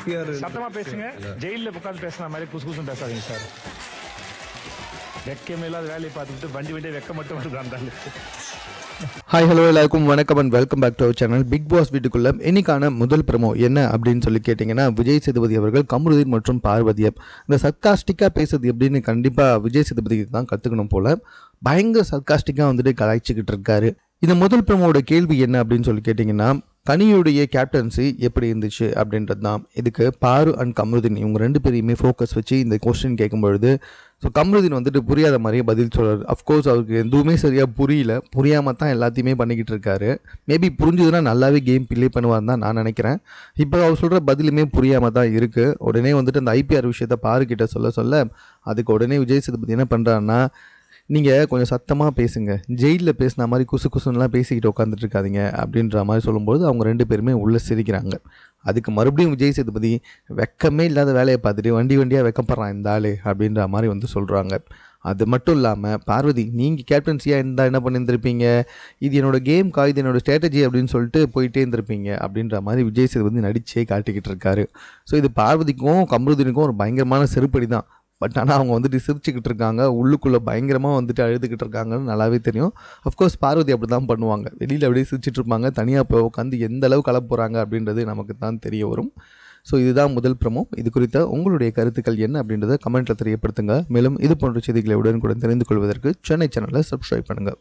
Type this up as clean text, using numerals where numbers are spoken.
IPR சத்தமா பேசுங்க. ஜெயில உட்காந்து பேசுன மாதிரி குசு குசுன்னு பேசாதீங்க சார். வெக்கமே இல்லாத வேலையை பார்த்துட்டு வண்டி வெக்க மட்டும் வருது அந்த ஆளுக்கு. ஹாய் ஹலோ எல்லாருக்கும் வணக்கம் and welcome back to our channel. Bigg Boss வீட்டுக்குள்ள இன்னைக்கான முதல் ப்ரோமோ என்ன அப்படின்னு சொல்லி கேட்டிங்கன்னா, விஜய் சேதுபதி அவர்கள் கமருதீன் மற்றும் பார்வதியை இந்த சர்காஸ்டிக்காக பேசுறது எப்படின்னு கண்டிப்பாக விஜய் சேதுபதிக்கு தான் கற்றுக்கணும் போல். பயங்கர சர்காஸ்டிக்காக வந்துட்டு கலாய்ச்சிக்கிட்டு இருக்காரு. இந்த முதல் ப்ரோமோட கேள்வி என்ன அப்படின்னு சொல்லி கேட்டிங்கன்னா, கனியுடைய கேப்டன்சி எப்படி இருந்துச்சு அப்படின்றது தான். இதுக்கு பாரு அண்ட் கமருதீன் இவங்க ரெண்டு பேரையுமே ஃபோக்கஸ் வச்சு இந்த கொஸ்டின் கேட்கும்பொழுது கமருதீன் வந்துட்டு புரியாத மாதிரியே பதில் சொல்கிறார். அஃப்கோர்ஸ் அவருக்கு எதுவுமே சரியாக புரியாமல் தான் எல்லாத்தையுமே பண்ணிக்கிட்டு இருக்காரு. மேபி புரிஞ்சதுன்னா நல்லாவே கேம் ப்ளே பண்ணுவார்னு தான் நான் நினைக்கிறேன். இப்போ அவர் சொல்கிற பதிலுமே புரியாமல் தான் இருக்குது. உடனே வந்துட்டு அந்த ஐபிஆர் விஷயத்தை பாருக்கிட்ட சொல்ல அதுக்கு உடனே விஜய் சேதுபதி என்ன பண்ணுறாருன்னா, நீங்கள் கொஞ்சம் சத்தமாக பேசுங்க, ஜெயிலில் பேசின மாதிரி குசுலாம் பேசிக்கிட்டு உட்காந்துட்டு இருக்காதிங்க அப்படின்ற மாதிரி சொல்லும்போது அவங்க ரெண்டு பேருமே உள்ளே சிரிக்கிறாங்க. அதுக்கு மறுபடியும் விஜய் சேதுபதி வெக்கமே இல்லாத வேலையை பார்த்துட்டு வண்டியாக வெக்கப்படுறான் இந்த ஆள் அப்படின்ற மாதிரி வந்து சொல்கிறாங்க. அது மட்டும் இல்லாமல் பார்வதி, நீங்கள் கேப்டன்சியாக இருந்தால் என்ன பண்ணியிருந்திருப்பீங்க, இது என்னோடய கேம் இது என்னோடய ஸ்ட்ராட்டஜி அப்படின்னு சொல்லிட்டு போயிட்டே இருந்திருப்பீங்க அப்படின்ற மாதிரி விஜய் சேதுபதி நடிச்சே காட்டிக்கிட்டு இருக்காரு. ஸோ இது பார்வதிக்கும் கமருதீனுக்கும் ஒரு பயங்கரமான செருப்படி தான். பட் ஆனால் அவங்க வந்துட்டு சிரிச்சுக்கிட்டு இருக்காங்க, உள்ளுக்குள்ளே பயங்கரமாக வந்துட்டு அழுதுகிட்டு இருக்காங்கன்னு நல்லாவே தெரியும். அஃப்கோர்ஸ் பார்வதி அப்படி தான் பண்ணுவாங்க, வெளியில் அப்படியே சிரிச்சிட்டு இருப்பாங்க, தனியாக போய் உட்காந்து எந்த அளவு கலப்பு போகிறாங்க அப்படின்றது நமக்கு தான் தெரிய வரும். ஸோ இதுதான் முதல் ப்ரோமோ. இது குறித்த உங்களுடைய கருத்துக்கள் என்ன அப்படின்றத கமெண்ட்டில் தெரியப்படுத்துங்க. மேலும் இது போன்ற செய்திகளை உடனுக்குடன் தெரிந்து கொள்வதற்கு சென்னை சேனலை சப்ஸ்கிரைப் பண்ணுங்கள்.